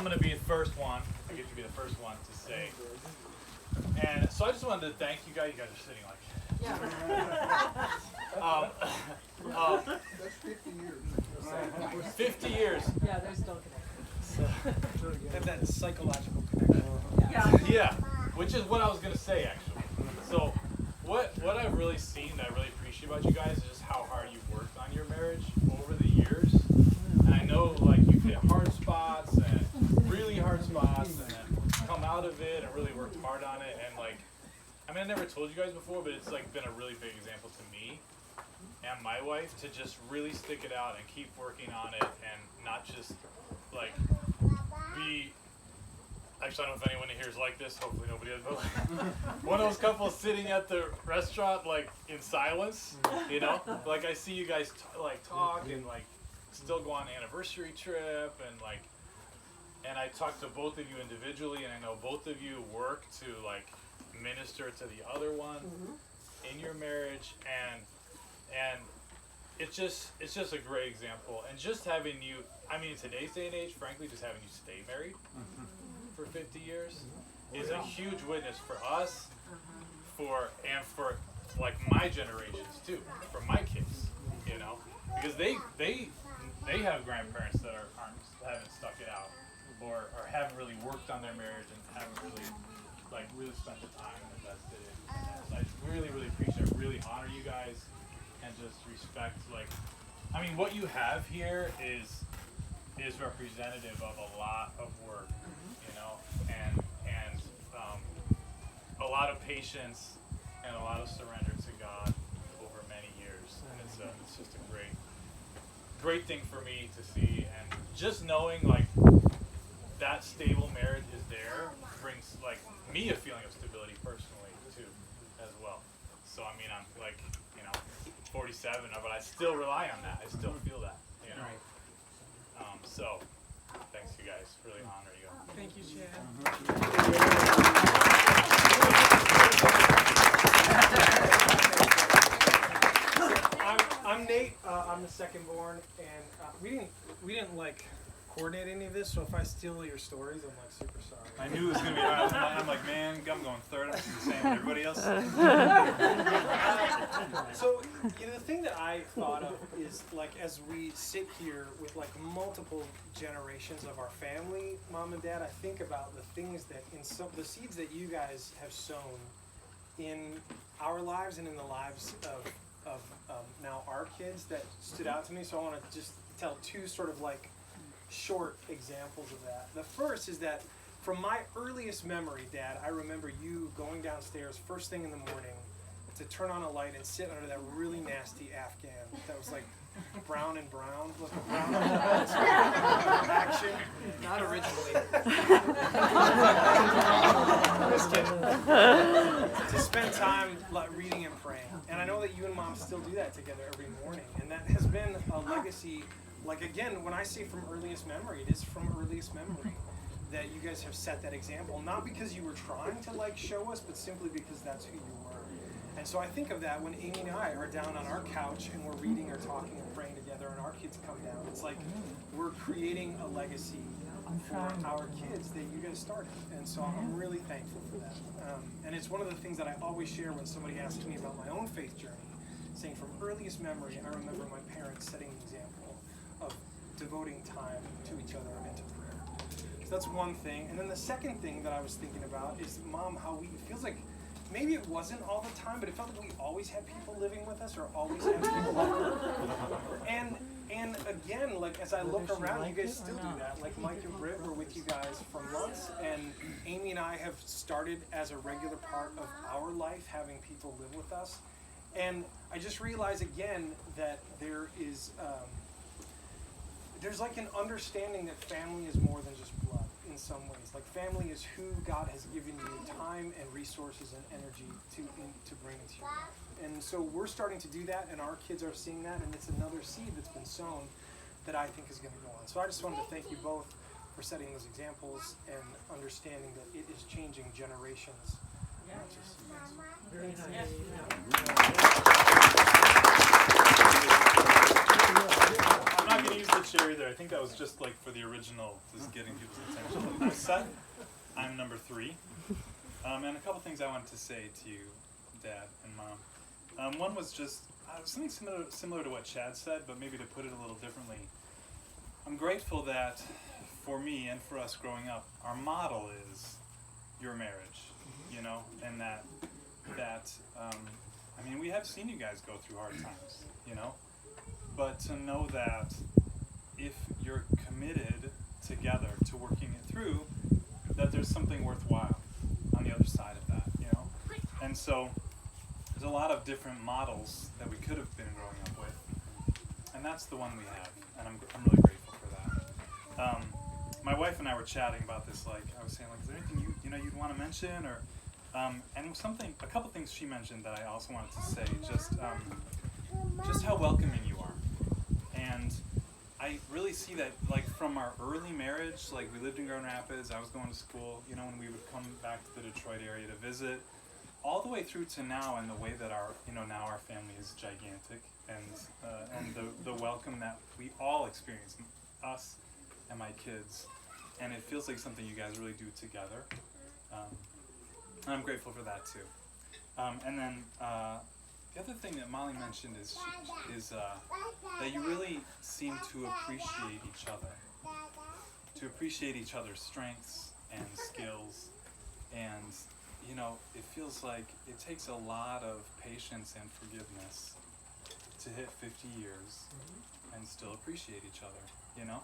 I'm going to be the first one. I get to be the first one to say. And so I just wanted to thank you guys. You guys are sitting like. That's 50 years. 50 years. Yeah, they're still connected. They have that psychological connection. Yeah, which is what I was going to say actually. So what I've really seen that I really appreciate about you guys is just how hard you've worked on your marriage over the years. And I know like you've hit hard spots and really hard spots and then come out of it and really worked hard on it. And like, I mean, I never told you guys before, but it's like been a really big example to me and my wife to just really stick it out and keep working on it and not just like be, actually I don't know if anyone here is like this, hopefully nobody is, but like one of those couples sitting at the restaurant like in silence, you know? Like I see you guys like talk and like still go on an anniversary trip and like, and I talk to both of you individually and I know both of you work to like minister to the other one in your marriage and it's just a great example. And just having you, I mean in today's day and age, frankly, just having you stay married for 50 years is a huge witness for us, for like my generations too, for my kids, you know, because they have grandparents that haven't stuck it out or haven't really worked on their marriage and haven't really spent the time and invested in that. So I just really appreciate it, really honor you guys and just respect, like, I mean what you have here is representative of a lot of work, you know, and a lot of patience and a lot of surrender to God over many years. And it's just a great thing for me to see, and just knowing like that stable marriage is there brings like me a feeling of stability personally too as well. So I mean I'm like, you know, 47, but I still rely on that. I still feel that, you know. So thanks you guys, really honor you. Thank you, Chad. I'm Nate. I'm the second born, and we didn't like coordinate any of this. So if I steal your stories, I'm like super sorry. I knew it was gonna be. I'm like, man, I'm going third. I'm the same as everybody else. So the thing that I thought of is like as we sit here with like multiple generations of our family, mom and dad, I think about the things that the seeds that you guys have sown in our lives and in the lives of now our kids that stood out to me. So I want to just tell two sort of like short examples of that. The first is that from my earliest memory, Dad, I remember you going downstairs first thing in the morning to turn on a light and sit under that really nasty Afghan that was like brown and brown, looking brown action. Not originally. Just kidding. To spend time reading and praying. And I know that you and Mom still do that together every morning. And that has been a legacy. Like again, when I say from earliest memory, it is from earliest memory that you guys have set that example. Not because you were trying to like show us, but simply because that's who you were. And so I think of that when Amy and I are down on our couch and we're reading or talking and praying together and our kids come down. It's like we're creating a legacy for our kids that you guys started. And so I'm really thankful for that. And it's one of the things that I always share when somebody asks me about my own faith journey, saying from earliest memory, I remember my parents setting an example of devoting time to each other and to prayer. So that's one thing. And then the second thing that I was thinking about is, Mom, how it feels like maybe it wasn't all the time, but it felt like we always had people living with us or always had people over. And again, like as I look around, you guys still do that. Like Mike and Britt were with you guys for months, and Amy and I have started as a regular part of our life, having people live with us. And I just realized again that there is, there's like an understanding that family is more than just blood in some ways. Like family is who God has given you time and resources and energy to bring into your life. And so we're starting to do that, and our kids are seeing that, and it's another seed that's been sown that I think is going to go on. So I just wanted to thank you both for setting those examples and understanding that it is changing generations. Yeah. Not just seeds. Very nice. I'm not going to use the chair either. I think that was just like for the original, just getting people's attention. Seth, I'm number 3. And a couple things I wanted to say to you, Dad and Mom. One was just something similar to what Chad said, but maybe to put it a little differently. I'm grateful that for me and for us growing up, our model is your marriage, you know, and that I mean, we have seen you guys go through hard times, you know, but to know that if you're committed together to working it through, that there's something worthwhile on the other side of that, you know. And so there's a lot of different models that we could have been growing up with, and that's the one we have, and I'm really grateful for that. My wife and I were chatting about this, like I was saying, like, is there anything you'd want to mention, or and a couple things she mentioned that I also wanted to say, just how welcoming you are. And I really see that, like, from our early marriage, like, we lived in Grand Rapids, I was going to school, you know, when we would come back to the Detroit area to visit, all the way through to now, and the way that now our family is gigantic, and the welcome that we all experience, us and my kids, and it feels like something you guys really do together. And I'm grateful for that too. And then the other thing that Molly mentioned is that you really seem to appreciate each other's strengths and skills, and you know, it feels like it takes a lot of patience and forgiveness to hit 50 years and still appreciate each other, you know.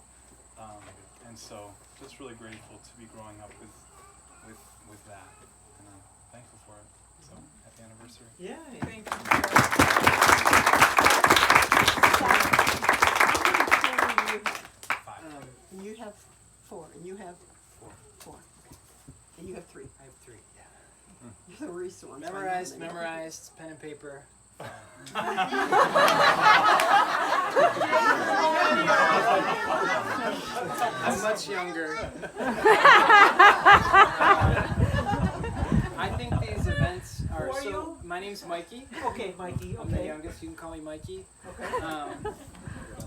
And so just really grateful to be growing up with that, and I'm thankful for it. So happy anniversary. Yeah. Thank you. You have 4, and you have 4. Okay. And you have 3. I have 3. Yeah. You're the worst one. Memorized, pen and paper. I'm much younger. I think these events are Who are so. you? My name's Mikey. Okay, Mikey. I'm the Okay. youngest. You can call me Mikey. Okay.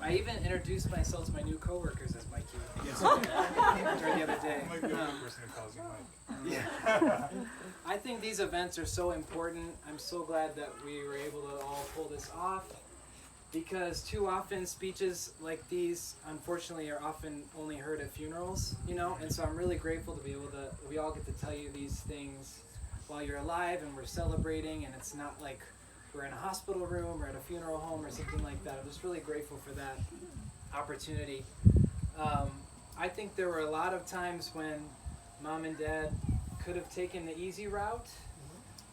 I even introduced myself to my new coworkers as Mikey. Yes. During the other day. Might be the only person who calls you Mike. I think these events are so important. I'm so glad that we were able to all pull this off, because too often speeches like these, unfortunately, are often only heard at funerals, you know, and so I'm really grateful to be able to, we all get to tell you these things while you're alive and we're celebrating, and it's not like we're in a hospital room or at a funeral home or something like that. I'm just really grateful for that opportunity. I think there were a lot of times when Mom and Dad could have taken the easy route,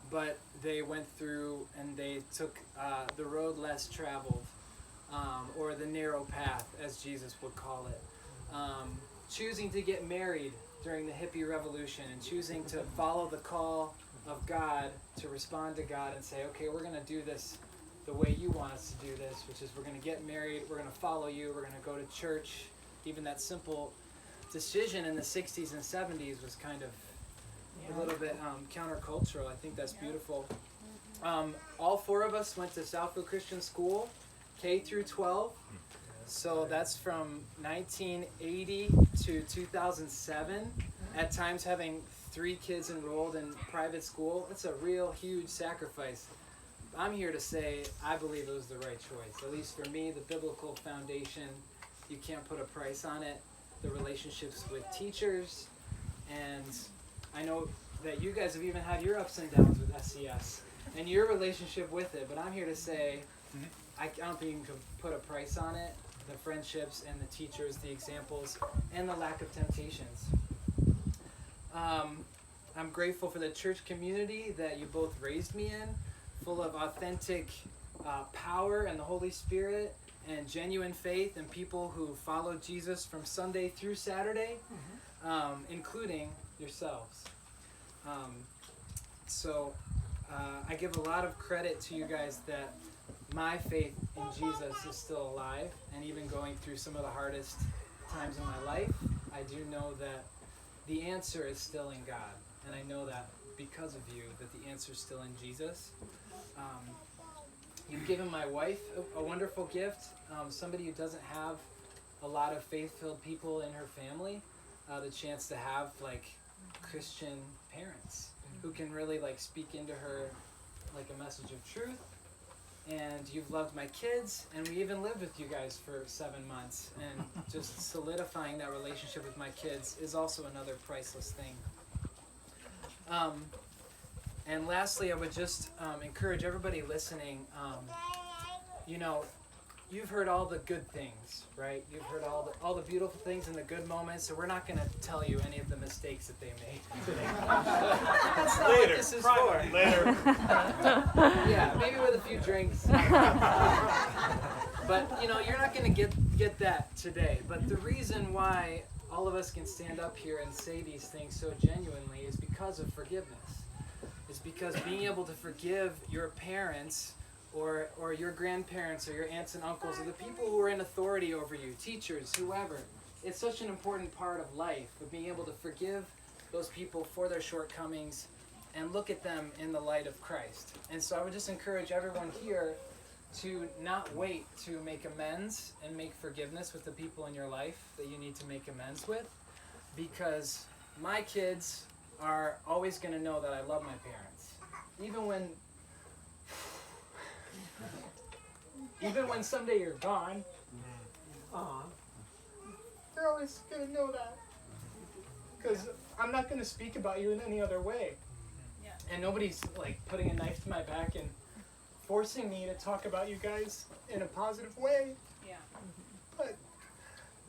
but they went through and they took the road less traveled, or the narrow path, as Jesus would call it. Choosing to get married during the hippie revolution, and choosing to follow the call of God, to respond to God and say, okay, we're going to do this the way you want us to do this, which is we're going to get married, we're going to follow you, we're going to go to church. Even that simple decision in the 60s and 70s was kind of a little bit countercultural. I think that's beautiful. All 4 of us went to Southfield Christian School, K through 12. So that's from 1980 to 2007. At times having 3 kids enrolled in private school. It's a real huge sacrifice. I'm here to say I believe it was the right choice. At least for me, the biblical foundation, you can't put a price on it. The relationships with teachers, and I know that you guys have even had your ups and downs with SCS and your relationship with it, but I'm here to say I don't think you can put a price on it. The friendships and the teachers, the examples, and the lack of temptations. I'm grateful for the church community that you both raised me in, full of authentic power and the Holy Spirit and genuine faith, and people who followed Jesus from Sunday through Saturday, including yourselves. So I give a lot of credit to you guys that my faith in Jesus is still alive, and even going through some of the hardest times in my life, I do know that the answer is still in God, and I know that because of you, that the answer is still in Jesus. You've given my wife a wonderful gift, somebody who doesn't have a lot of faith-filled people in her family. the chance to have like Christian parents who can really like speak into her like a message of truth. And you've loved my kids, and we even lived with you guys for 7 months, and just solidifying that relationship with my kids is also another priceless thing. And lastly, I would just encourage everybody listening, you know, you've heard all the good things, right? You've heard all the beautiful things and the good moments, so we're not going to tell you any of the mistakes that they made today. That's not what this is for. Later. Yeah, maybe with a few drinks. But, you know, you're not going to get that today. But the reason why all of us can stand up here and say these things so genuinely is because of forgiveness. It's because being able to forgive your parents or your grandparents or your aunts and uncles or the people who are in authority over you, teachers, whoever. It's such an important part of life, of being able to forgive those people for their shortcomings and look at them in the light of Christ. And so I would just encourage everyone here to not wait to make amends and make forgiveness with the people in your life that you need to make amends with, because my kids are always going to know that I love my parents. Even when someday you're gone, they're always going to know that. Because I'm not going to speak about you in any other way. Yeah. And nobody's like putting a knife to my back and forcing me to talk about you guys in a positive way. Yeah. But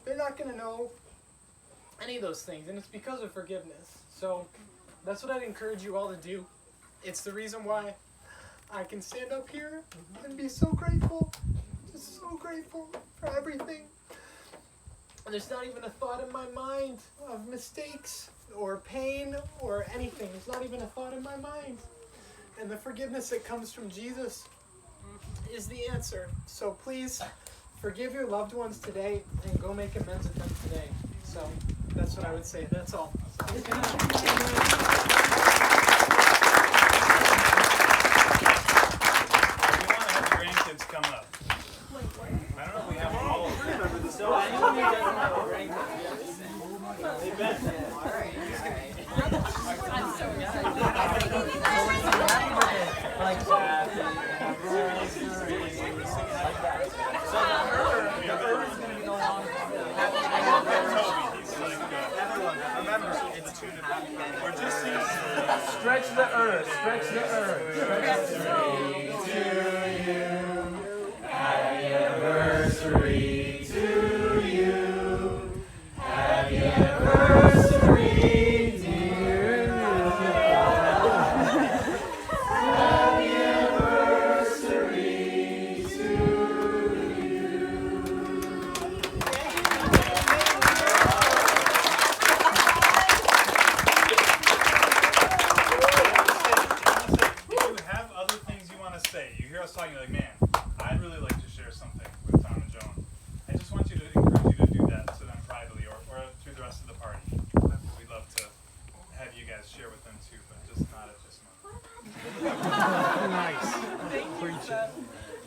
they're not going to know any of those things, and it's because of forgiveness. So that's what I'd encourage you all to do. It's the reason why I can stand up here and be so grateful, just so grateful for everything. And there's not even a thought in my mind of mistakes or pain or anything. There's not even a thought in my mind. And the forgiveness that comes from Jesus is the answer. So please forgive your loved ones today and go make amends with them today. So that's what I would say. That's all. Grandkids come up. I don't know if we have them all. So anyone who doesn't have a grandkid, Hey, Ben. Remember, it's two to We're just singing. Stretch the earth, stretch the earth. Happy anniversary to you. Happy anniversary, dear. Happy anniversary to you. If you have other things you want to say, you hear us talking, you're like, man, I'd really like to share something with Tom and Joan. I just want you to encourage you to do that to them privately or through the rest of the party. We'd love to have you guys share with them too, but just not at this moment. Nice. Preach it.